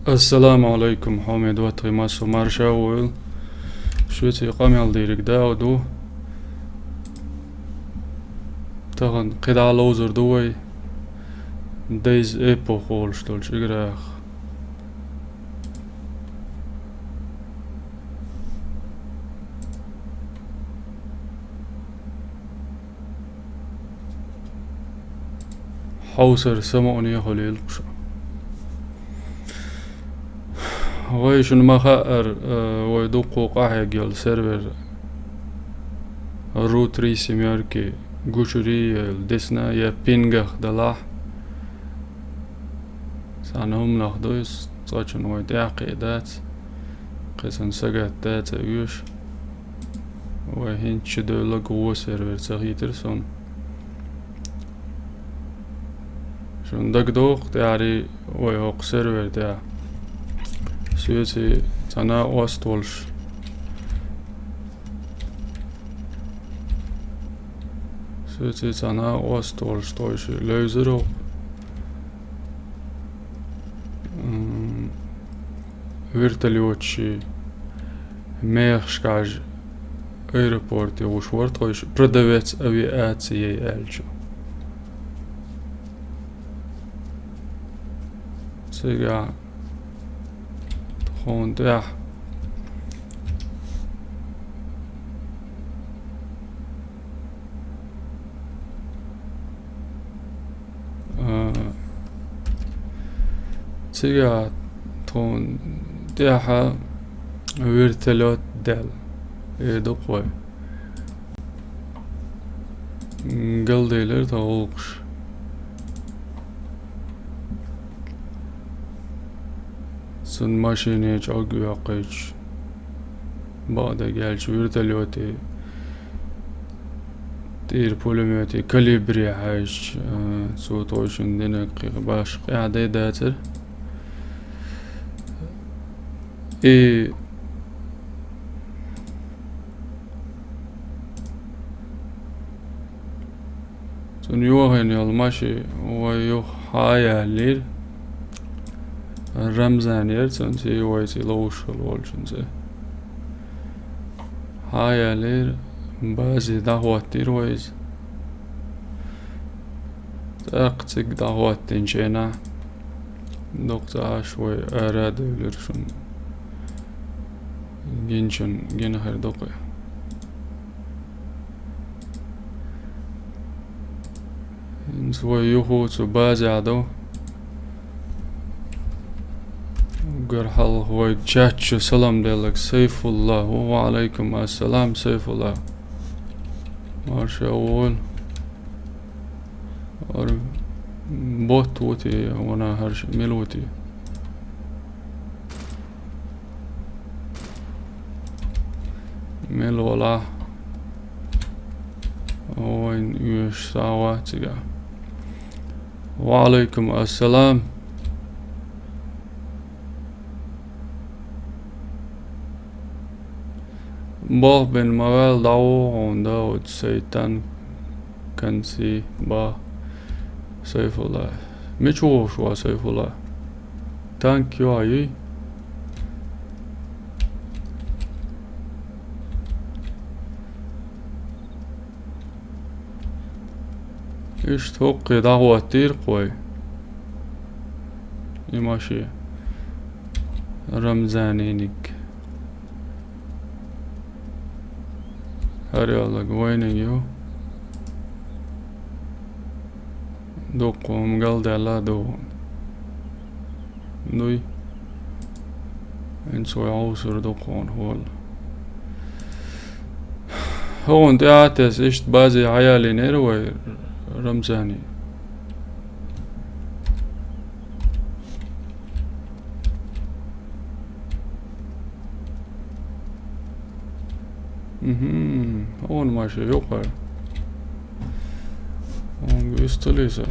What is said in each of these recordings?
Assalamu alaikum Hamid wa Trimas Marsha Will Şütü qamyal dirik dağdu Tağın qidal ozur duay Dayz epo qolştol şigraq حوسر سمعني خليل قشو ويشن ما خائر ويدوقو قاحق سيرفر روت ريسي ميركي قشري الدسنا يا بينغخ دلاح سانهم نخدويس صاچن ويداقي دات قسن سقات دات يوش وهين تشدو لقوة سيرفر سغيتر سون شون دق دوق تياري ويهوق سيرفر تيار سويتي تنا واستولش سويتي تنا واستولش تويش لوزرو вертолетчи мехшкаж аэропорт ушвар тоиш продавец авиации элчо сега хонда сега تون داها ويرتلوت دال يدقوي قلديلر تغلقش سن ماشيني جاق يقيج بعد قالش ويرتلوتي تير بولوميوتي كاليبري عايش صوتوشن دينك باش قاعدة داتر إيه سن يوهن يلماشي ويوه هايا لير رمزان يرسن سي ويسي لوش الولشن سي هايا لير بازي دهواتير ويز تاقتك دهواتين شينا دقتا شوي أراد يلرشن جنشن جنهر دقي سوى يوهو سبازي عدو قرحل هو جاتشو سلام ديلك سيف الله وعليكم السلام سيف الله مارشا أول بوت وتي وانا هرش ملوتي ملولا وين يوش ساواتيغا وعليكم السلام با بن موال داو عنده سيطان كنسي با سيف الله ميشو شو سيف الله تانك يو اي ايش توقي دعوة تير قوي يماشي رمزانينك هاري الله قويني يو دوقو مقالد على دوون دوي انسو يعوصر دوقون هو انت اعتس اشت بازي عيالي نيروي رمزاني هون ماشي يقع هون بيستليسه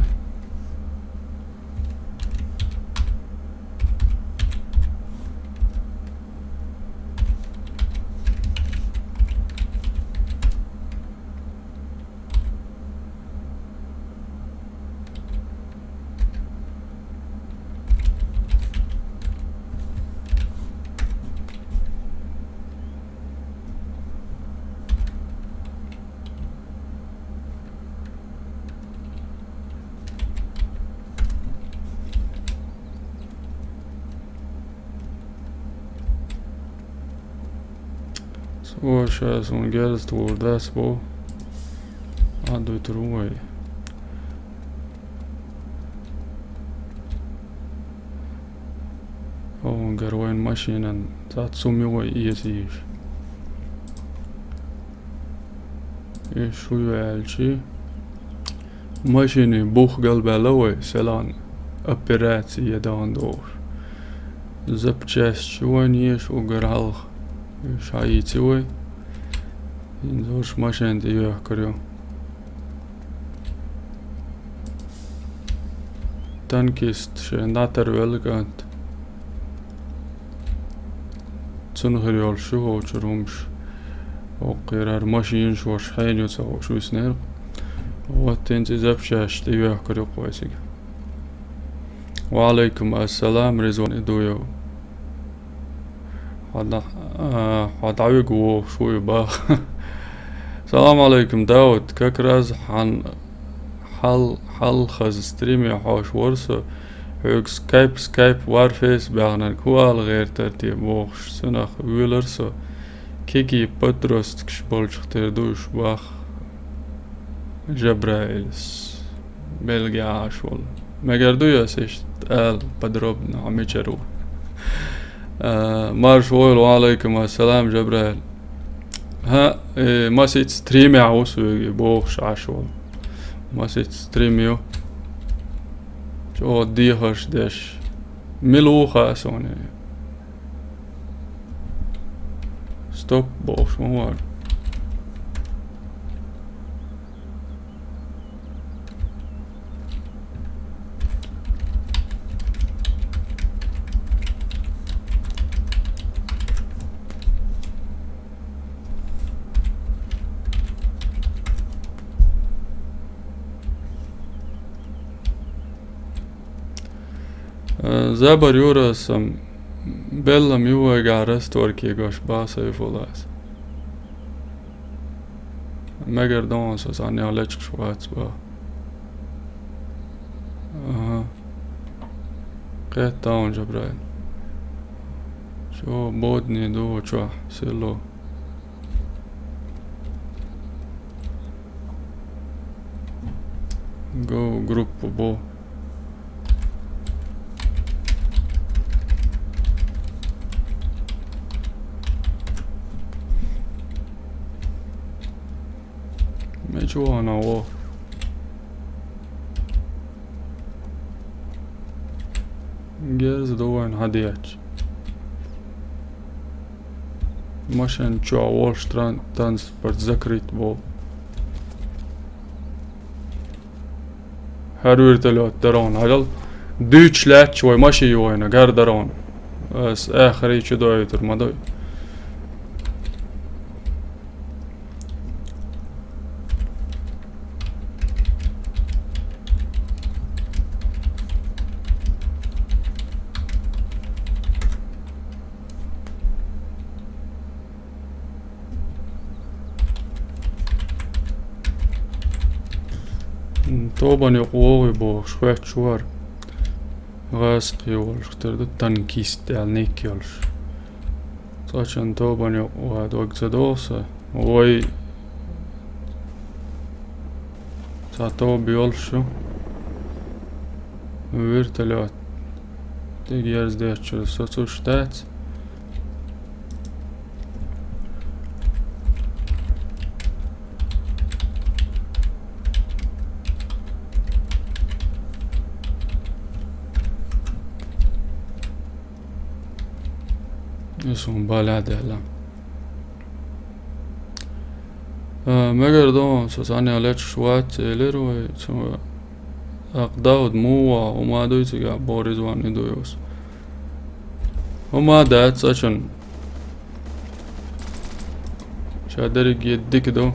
Zoals zo'n gerst wordt dat zo. Doet er way. Een geroen machine en dat zo mooi is. شو يعالجي ماشيني بوخ قلب لوي سلان أبيراتي يدان دور زبجاس شوان يش وقرالخ شايتوي ينزوش ماشين ديوه كريو تنكيست شنداتر ولغانت تنخريول شو هو شرومش وقرار ماشين شو شحين يتسوى شو سنير وتنتي زبشاش تيوه كريو قويسيك وعليكم السلام رزوان دويو حد عيقو شوي باخ السلام عليكم داود كاكراز حل خز ستريمي حوش ورسو هيك سكايب وارفيس باغنا كوال غير ترتيب وخش سنخ ويلرسو كيكي بطرست كشبولش اختردوش باخ جبرائيلس بلغي عاشول ما قردو ياسيش تقال بدروبنا عم يجرو مارش ويل وعليكم السلام جبرائيل ها ما سيت ستريمي عوسو بوخش عاشول ما سيت ستريميو جو ديهش ديش ملوخة سوني ستوب بوخش موار زبر يورسم بلم يوغا رستوركي غوش باسا يفولاس مگر دونس ساني عليك شوات با قيت داون جبرائيل شو بودني دو چوح سيلو go group بو مجو انا و جرز دوين هدياج ماشن چو اولش ترانسپورت زكريت بو هرور تلوت درون هجل دوش لاتش وي ماشي يوينا غير درون بس اخري چو دويتر ما دوي طوبان يقوغي بو شوية شوار غاسقي والش اختردو تنكيست علنيك يولش صاچن طوبان يقوغي دوك زدوسا وي ساتوب يولشو ويرتلوت تيجي يرز ديتشو سوتو شتات اسم بالعد اعلام مگر دون سوساني عليك شوات ليرو اقداود مو وما دويتي بوريزوان دويوس وما دات ساشن شادري يديك دو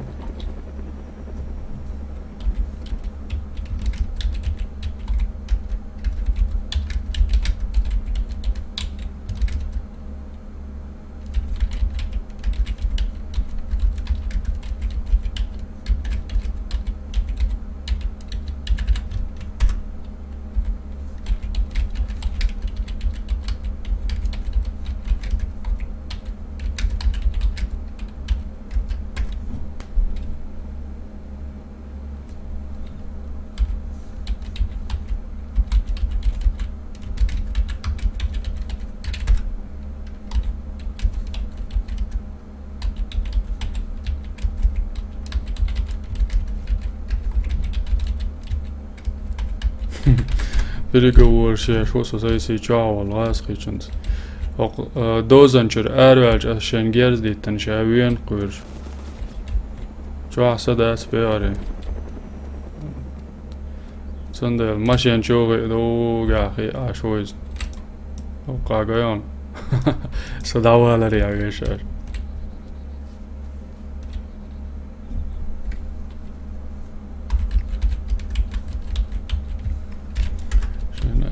Birigor się szło zajsi ciało laschichens. Och dozancher ervelj a shen gerzdi ten shavien qurj. Ciao sadas beare. Sandel machine choge do gahi a shoiz. O qagayon. Sadawalar ya geçer.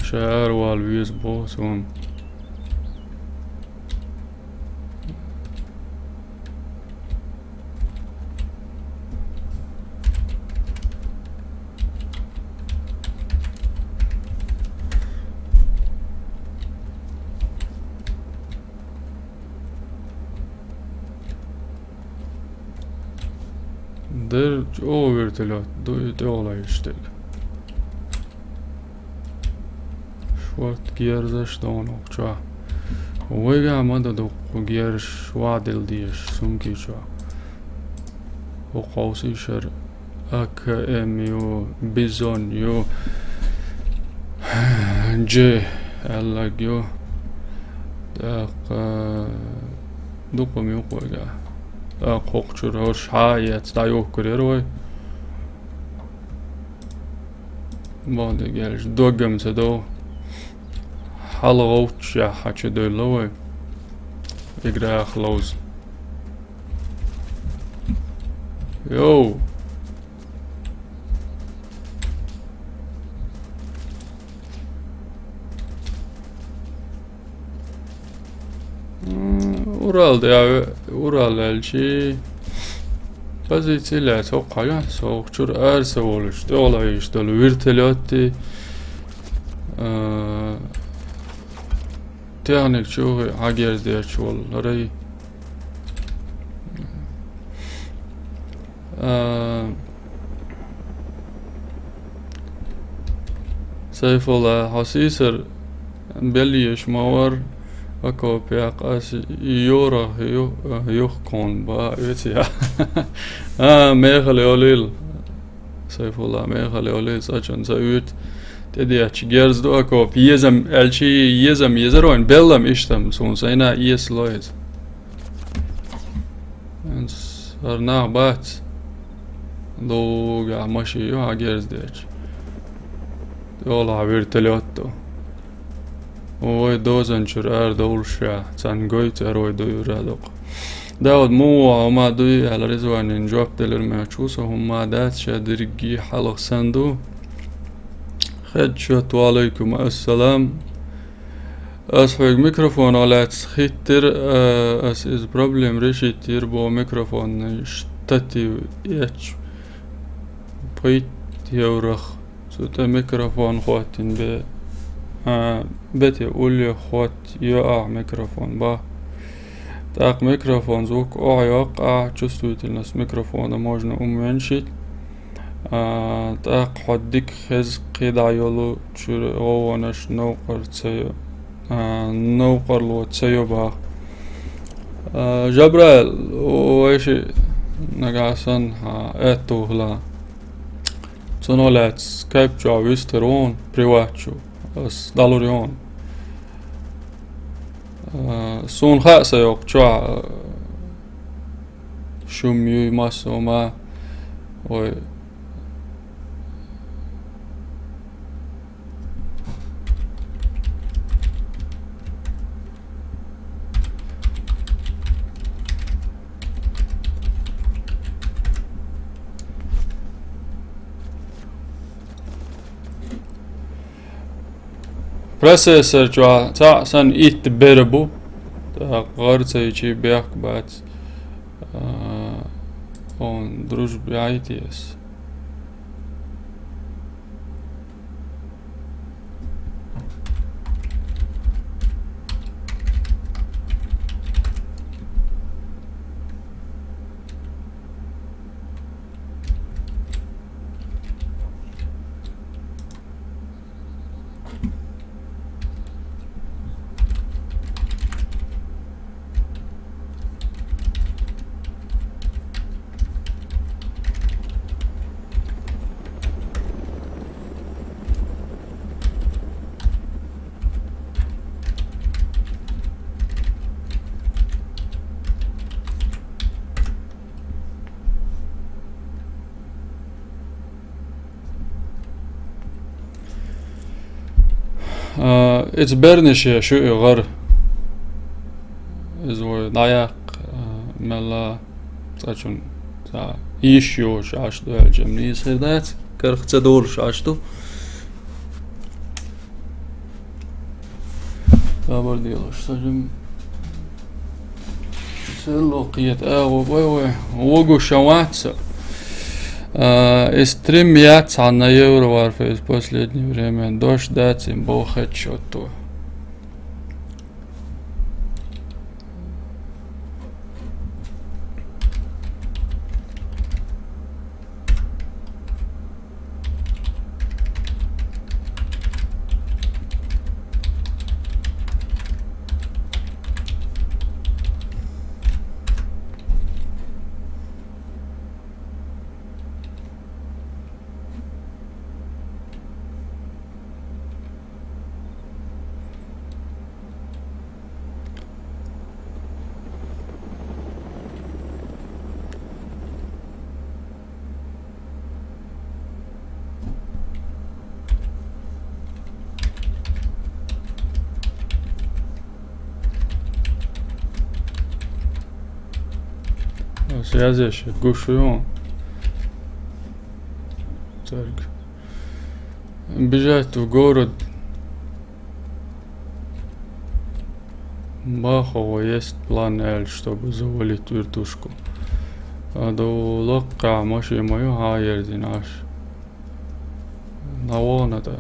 شعر والويز بوسون der overtillot dåla istek. Шварт герзаш донок ча. Ойга мада до герш вадил диеш сумки ча. O qawsi shar AKM yo bizon yo J allag yo daq duqum yo qoyga qoqchur hor shayet da yok kurer oy bade gelish dogam do halgouch ya hache de loy igra khloz yo Ural ya Ural elçi Pozitsiyle soğukaya soğukçur erse oluş de olay işte virtelati teknik çoğu agezde çoğulları Seyfullah hasisir belli yaşmawar Ako pek as yora yok kon ba ya. Meğale olil. Seyfullah meğale olil saçan sayut. Dedi aç gerzdo ako yezem elçi yezeroin bellam iştem son sayna yes loyz. Sarna bat. Loga maşı yo gerzdeç. Ola virtelotto. Oy dozanchur dawlsha tan goyter oy doyuradok داود مو وما دوي على رزوان نجوب دلر ما تشوسه هم دات شادرقي حلق سندو خد شوت وعليكم السلام أصحيق ميكروفون على تسخيتر أس إز بروبلم ريشي تيربو ميكروفون شتتي يتش بيت يورخ سوتا ميكروفون خواتين بي بتي أولي خوات يقع ميكروفون با تاق ميكروفون زوك يقع جستويت الناس ميكروفون موجنا منشيت تاق حدك خز قيدع يولو تشور غوانش نوقر تسيو نوقر لو تسيو با جبرال ويشي نقاسن اتو هلا تنولات سكايب جا ويسترون بريواتشو بس دالوريون سون خاصة يوق جا شوميو ماسو ما وي Processor جوا تا سن إيت بربو تا غرزة يجي بيك بعد on دروج بعيتيس It's bernische شو غر زو ضايق ملا تاچون تا إيشيو شاشتو الجمني سردات كرخ تدور شاشتو تابر ديالوش سجم سلو قيت وي وقو شواتسا стремятся на Евроварфе в последнее время дождаться им бога чёту. Связь гушуем. Так. Бежать в город. Бахова есть план, чтобы завалить вертушку. А до лока маши мою хайерди наш. Навонада.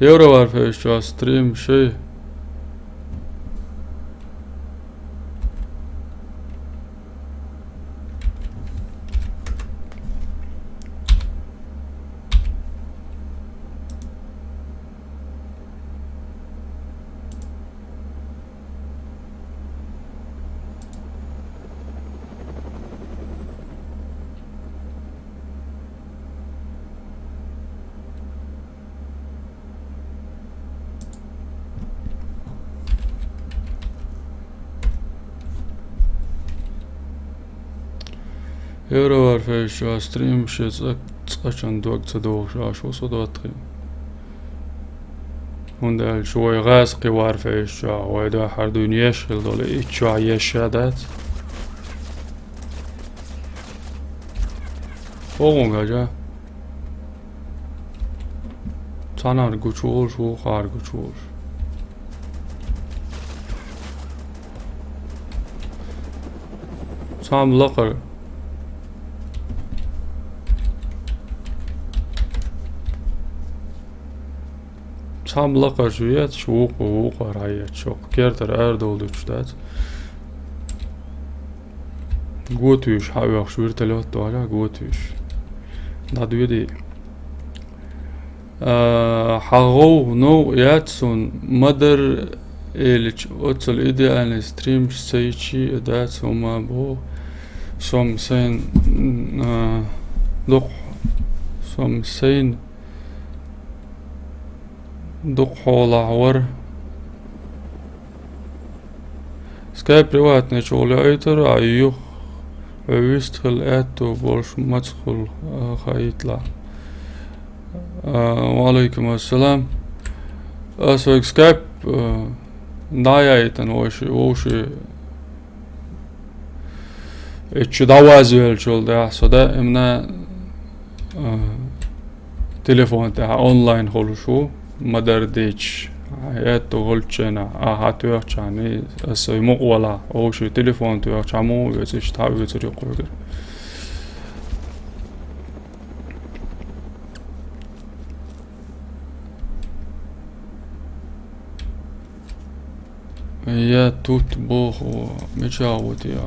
Евроварфе еще стрим шей. Евроварфе еще стрим шей цачан دوك تدوغ شاش وصدواتري. هنده شوي غاسقي وارفه الشا ويدا حردون يشغل دولي اتشا يشادات اوغون جا تانار گوچول شو خار گوچول تام لقر Tam laqar şuyat şuq qarayat çok kerter erdoldu çtat Gotüş havaq şur telot ala gotüş Daduydi حغو نو ياتسون مدر إلش أتصل إيدي أن ستريم سيشي إدات هما بو سوم سين دق سوم سين دق حول عور سكاي بريواتني شغل أيتر أيوه ويستخل أتو بولش مدخل خيطلع وعليكم السلام أسوأ سكايب دايايتن وشي اتش دوازويل شول ده صدا امنا تليفون تاع اونلاين خلوشو مدر ديتش هاتو غلتشنا هاتو يخشاني اسوي مقولا وشي تليفون تو يخشامو يزيش تاوي يزيري قوغر يا توت بوخ ومشاوت يا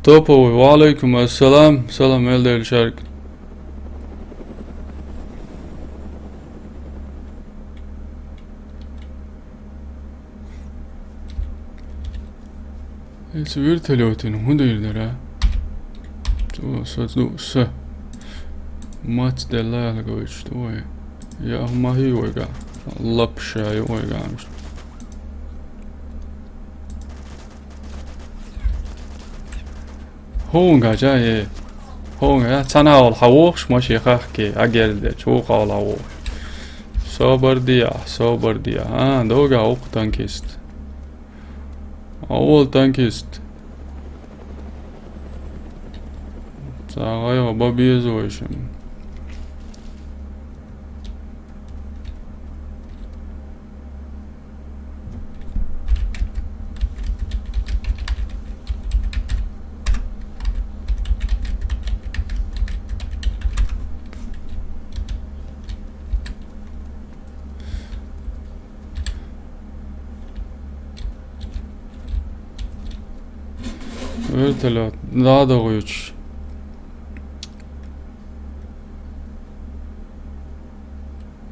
Topovi, وعليكم السلام. سلام elde الشرق. Svürtelöten hundyrder. Så. Mats de lälgoits toi. Ja ma hiuiga. Lapsha hiuiga. هونغا جاي هونغا تناول حووش ماشي خاكي أجل شوق على حووش صبر ديا دوغا أوق تانكيست أول تانكيست ساغايو بابيزويشن Vertelot, Dadovic.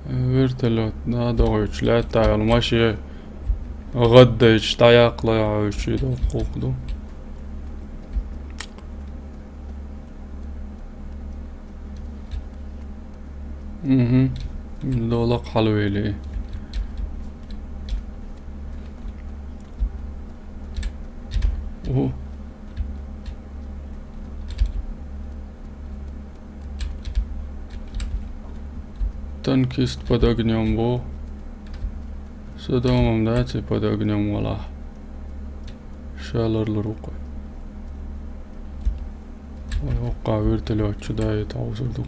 Vertelot, Dadovic, لا تعال ماشي غديش تايق لا يعيش إذا قوقدو. دولق حلويلي. اوه Tankist pod ogniem był. Sodomom daci pod ogniem wala. Şalar luruqa. وقع ويرتلو تشداي تعوزردو.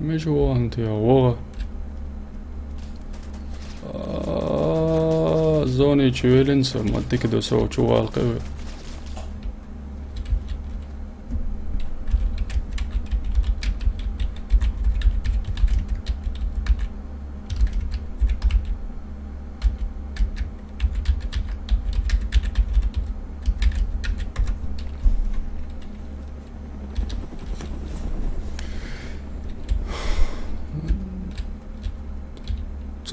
مش هو انت يا وغا زوني تشويلنس مديك دو سو تشوال قوي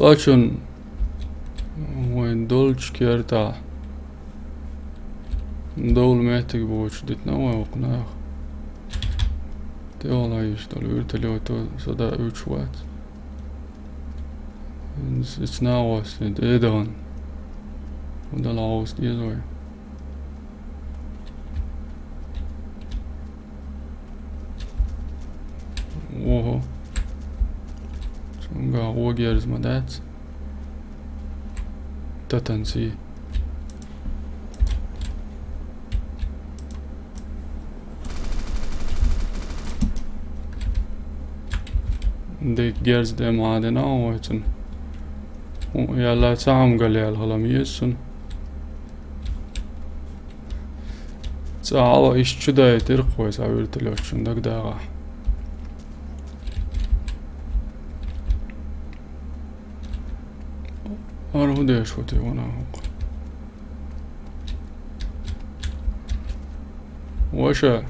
Saçın وين دولش كيرتاح دول محتاج بوش ديتنا وقناخ det والله يشتغل ويرتلي صدا utschwat it's now was det edan och det laus det så oho Sunga rågers med det تتنسي ديك جيرز دي معادنا ويتن يلا تعم قال يا الهلاميسن تعالوا ايش شدا يترقوا يساوي تلوشن دك داغا أنا هدي شوتي وانا هوق وشا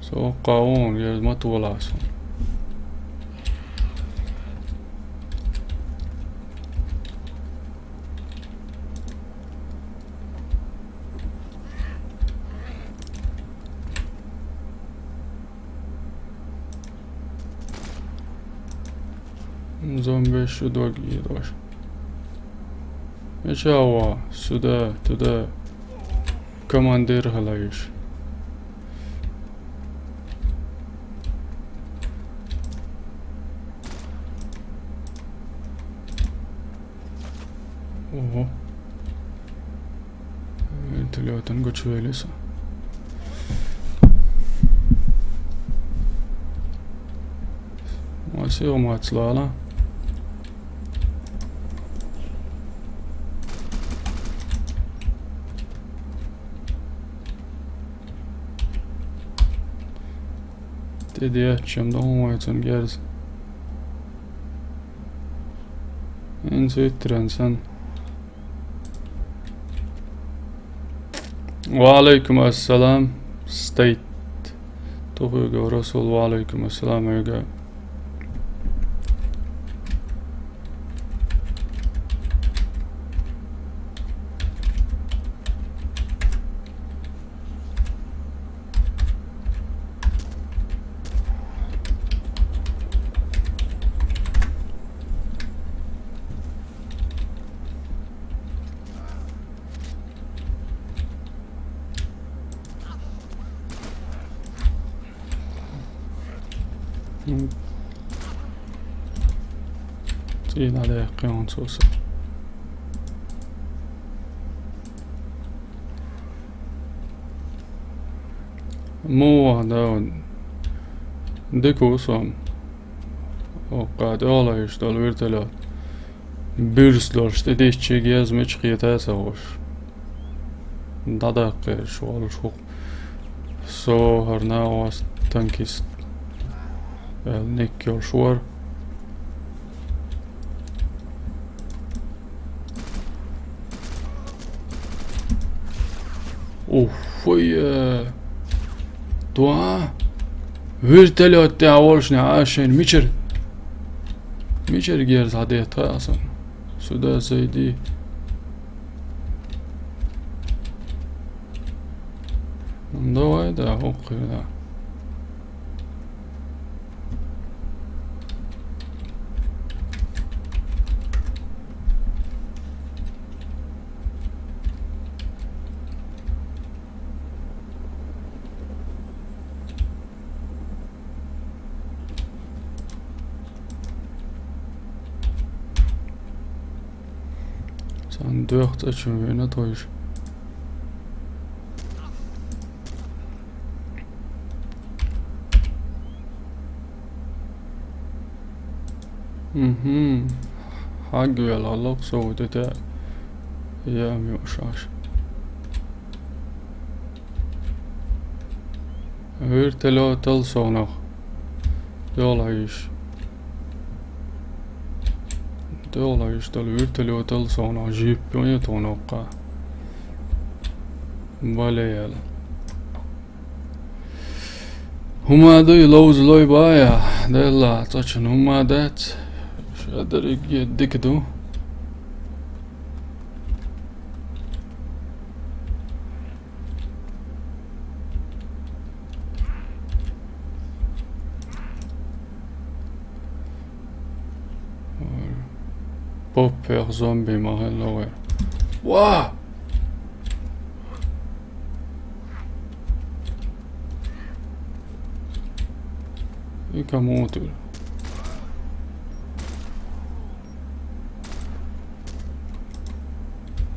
سو قاون يا ما تولاسون زومبي شو دوغي دوش مشاوا سودا تدا كماندير هلايش اوه انت لو تنقل شوي لسه Nasıl maçlar lan? Dedi açacağım da olmayacağım gerisi. En süttiren sen. Ve aleyküm assalam. State. Tohuga Rasul ve aleyküm assalam öge. تين عليه قيام صوصة مو هذا ديكو صام وقاعد الله يشتغل ويرتلات بيرسلر شتديش تشي جهاز مش قيتاسا وش دادق شوال شو سو هرناواس تنكيست النيكيول شوار اوف ويا دوا ويرتلات تعولشني عاشين ميشر جيرز عديتها اصلا سودا زي دي دوا ده اوكي ده Sen dört açın ne doyur. حق على الله صوت ده يا ميوشاش هيرتلو تلصونخ يولايش دل هيرتلو تلصونخ جيب يتونقا باليال هما دي لوز لوي بايا دلا تشن هما دات شادر يدك دو Popper zombie machen lower. Wow! Ik اموت.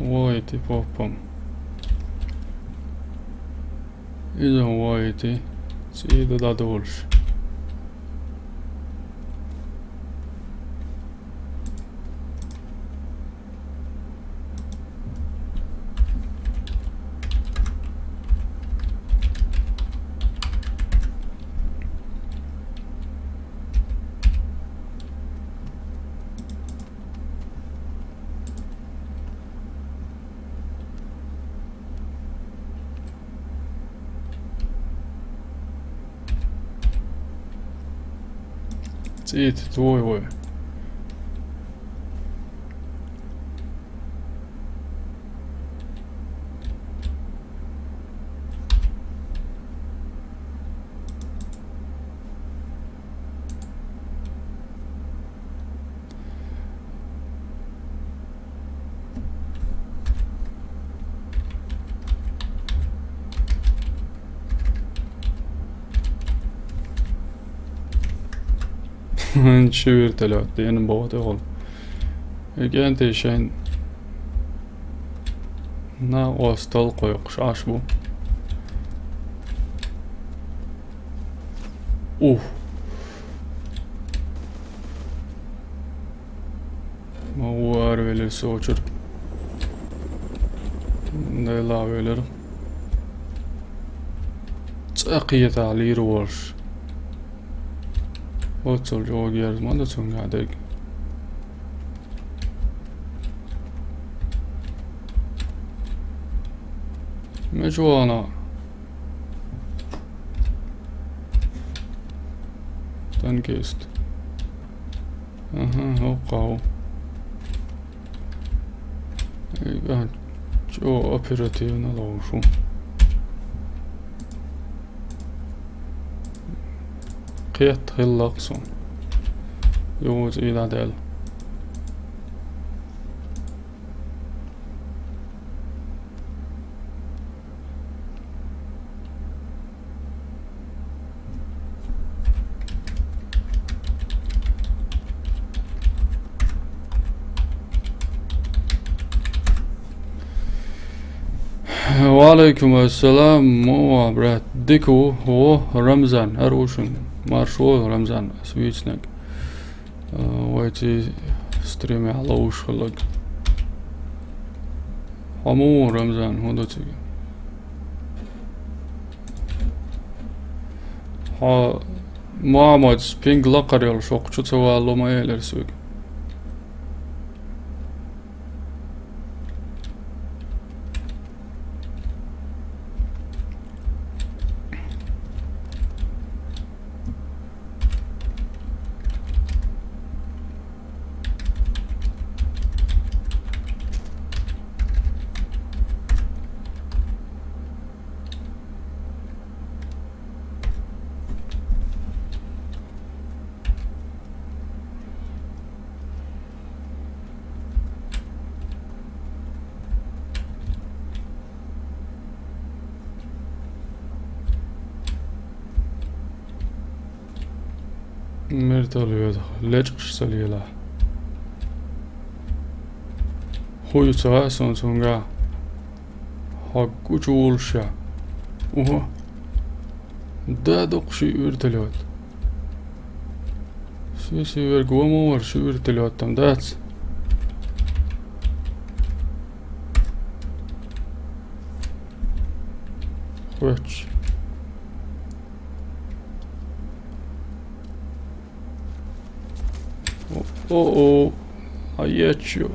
وايتي بوبم. إذا وايتي سيدا دا دولش. Zit två. Tjuurtelu en båt håll. Jag inte känn. Na ostolqo yoqsh bu. var verir soğuçur. Ne la verir. Tsaqiyet alir warsh. Otsol jog yers manda sunga deg. Mejoana. Tankist. Aha, hoqaw. Egan jo operativna lawshu. قيت هاللقصون يوز إلى دل وعليكم السلام مو برات ديكو هو رمزان أروشن مارشو رمزان سويتشنك ويتي ستريمي على وش خلق همو رمزان هو دوتي ها محمد سبينج لقر يل شوق شو تسوى الله ما يلر سوق مرتاليودا لجقش سليلا هو يتسوى سونسونغا حقو جولشا وهو دا دقشي ورتليوت سيسي ورقوا مور شو ورتليوت تم دات خوش Oh, I get you.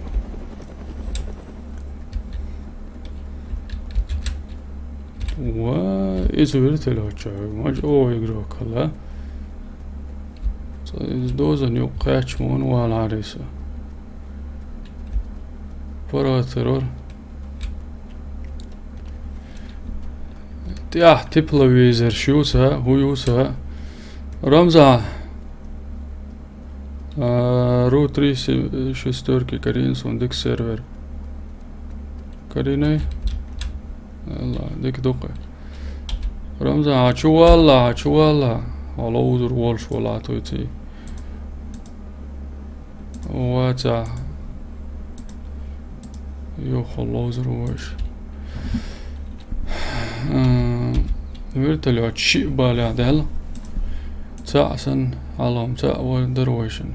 وإيش ورتلوتشا ماج أو يقرأ كلا دوزن يقاتش مون والعريسة براترور تياه تبلا ويزر شوسها هو يوسها رمزة رو 3 шестерки Карин сондик сервер Кариной الله ديك دوقة رمزة عشوالا على وزر والش ولا تويتي واتا يو خلوزر وش ويرتلو تشي بالي عدل تاعسن علام تاع ودرويشن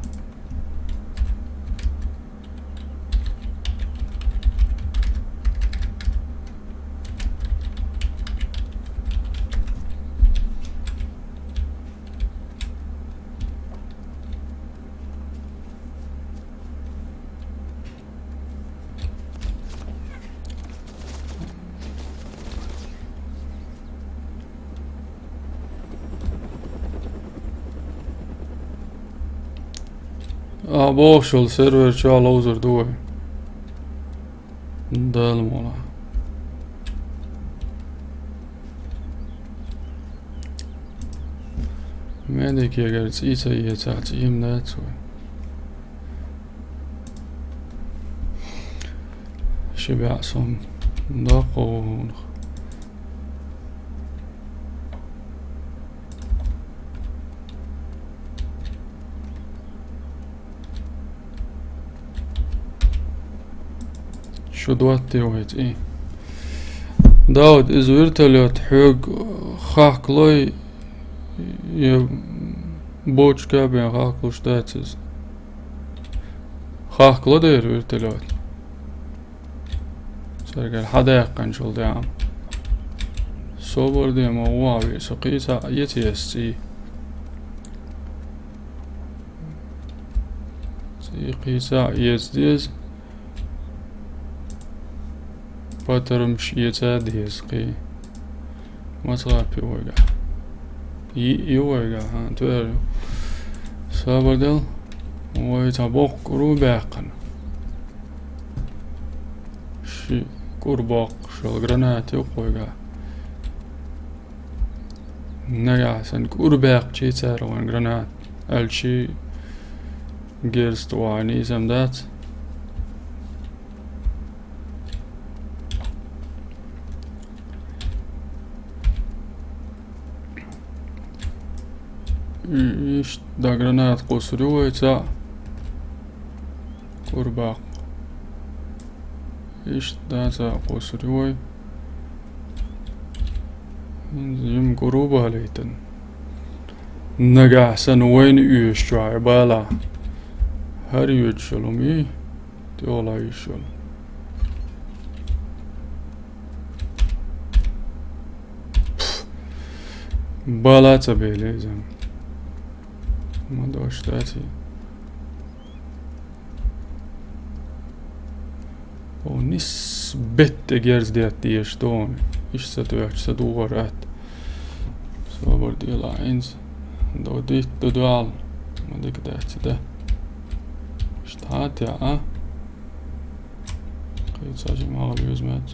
بوشل سيرفر شا لوزر دوي دال مولا ميديك يقر تسيسا يتاعتي يمناتوي شبع صم داقون شو دواتي وهيت ايه داود إذا ورتليوت حوق خاقلوي بوش كابين خاقلوش داتز خاقلا دير ورتلوت سرقل حداقا شول ديام صبر ديام واوي سقيسا يتيسي سيقيسا يزديز باترمش يتاديز قي مصغابي ويقع يويقع هانتوير صبر ديل ويتابوق قروباقا شي قرباق شو جراناتي وقويقع نقع سن قرباق شي تارو وان جرانات الشي جيرست وعني زمدات إيش دا جرانات قصروا يتا قرباق إيش دا تا قصروا يم قروبها ليتن نقع سن وين إيش عبالة هر يجلومي تيولا يشل بالا تبيلي زم ما دوشتاتي ونسبة جرز ديت ديشتون إيش ستويش ستورات صبر دي لاينز دو ديت دوال ما ديك دات ده اشتهات يا قيد ساجي ما غبي يزمات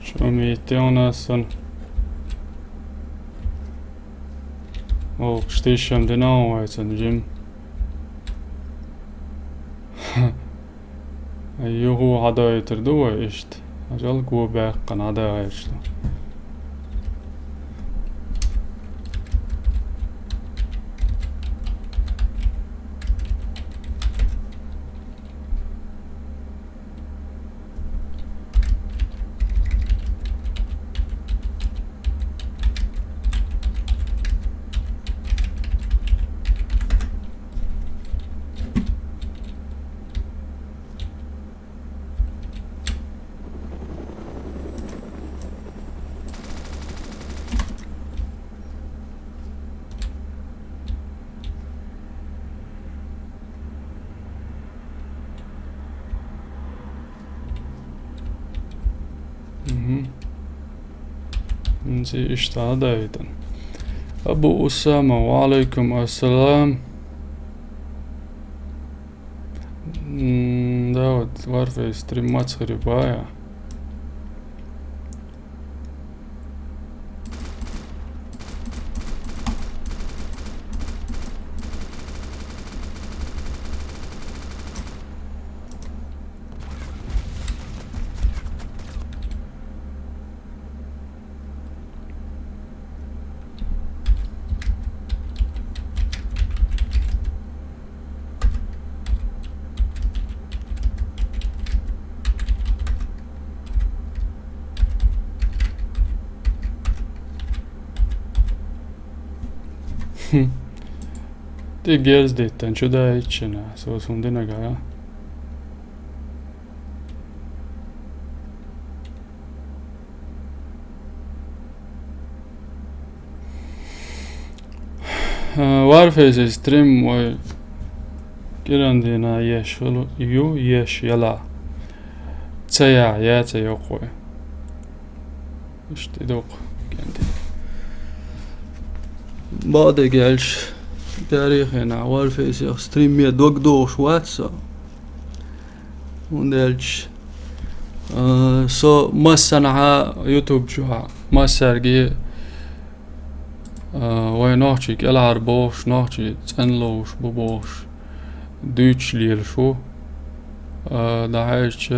شو ميتيونا سن او قشتيشم ديناو وايتن جيم ايوه عدا يتردوا اشت اجل قوة باقا عدا اشتو انتي اشتهد ايضا ابو اسامة وعليكم السلام داود وارفي ستريمات خريبايا Det gels ditten şu da içine så som den är. Varför stream och grandina yesh ju yesh yala تسيع يا تيوقوي اشتدوق كندي بعد جالش تاريخنا والفيس ستريم يا دوك دوش واتسا وندلش سو ما سنعا يوتيوب جوا ما سرقي وين نحكي العربوش نحكي تنلوش ببوش دوتش ليل شو دعايش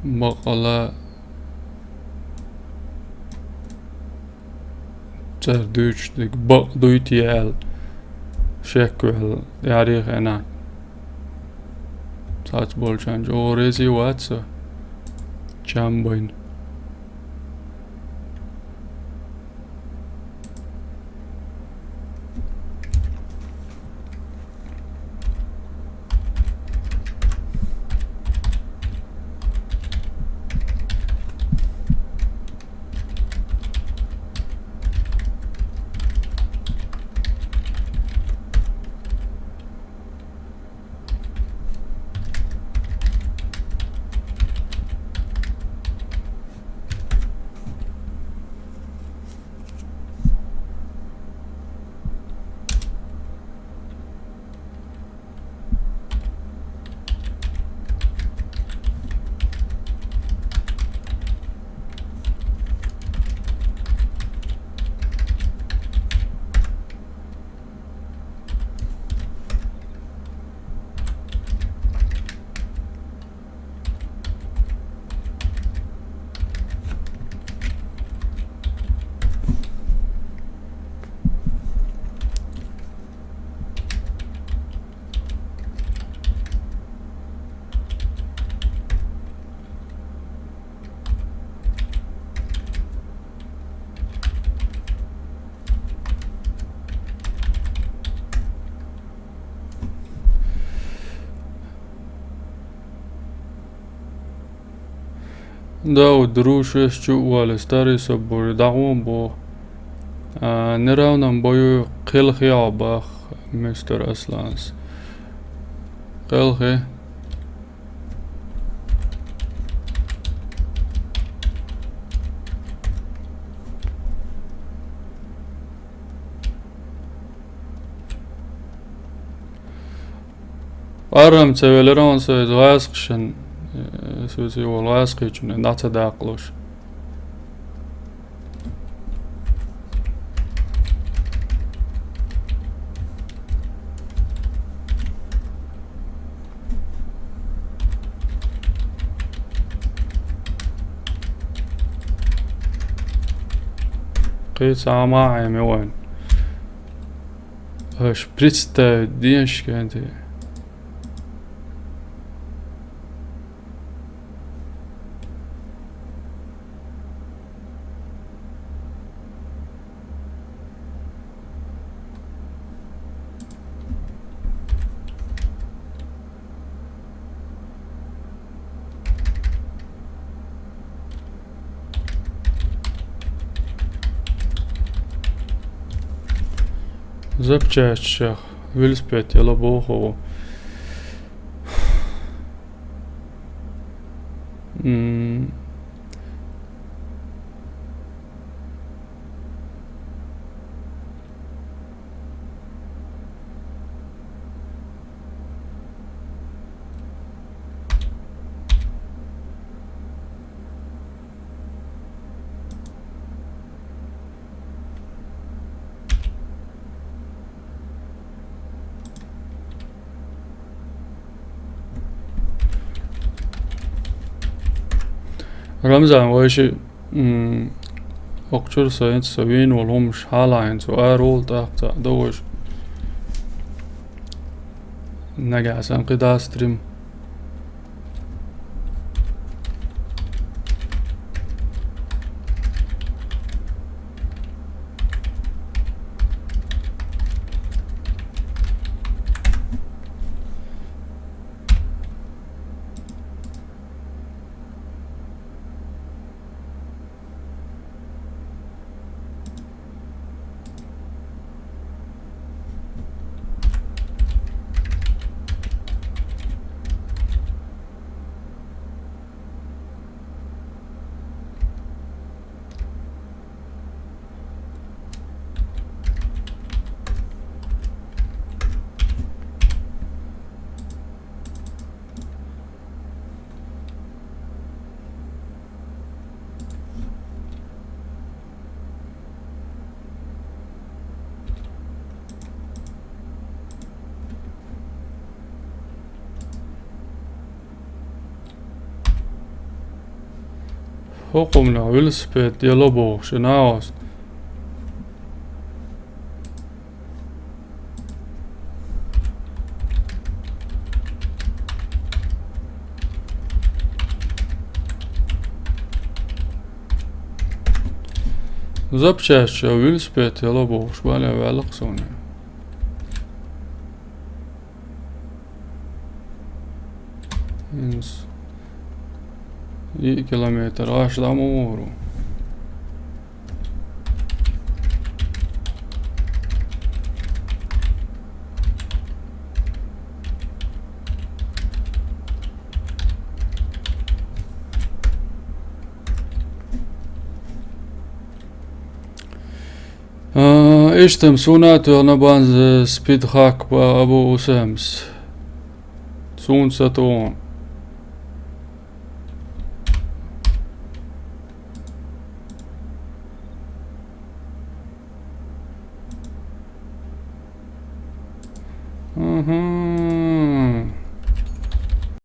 بقلا تر دوتش ديك بق دويتيال شكل تاريخ هنا ساعت بولشان جو ريزي واتسا جامبين داو دروش شو والستاري سبور دعوان بو نراونا بويو قلخي عباخ مستر أسلانس قلخي أرهم تسويلرون سويز غاسقشن سوزي والغاسقيشن نعتا داقلوش قيس عماعي موين هاش بريتستا دينش كانتي زبچه الشيخ ويلسبيت يلا بوخو رمزان واشي أقشر ساينس سوين والهمش حالاين سو أرول تاقتا دوش نجا سان قدا ستريم Hoqumla velosiped dialoboğuşu naos. Zapčašća velosiped dialoboğuş bana vēlāk sonē. 1 kilometer aşağıdan uğru. İştem sunatör nabanz speed hak ba abu usems. Sun saton.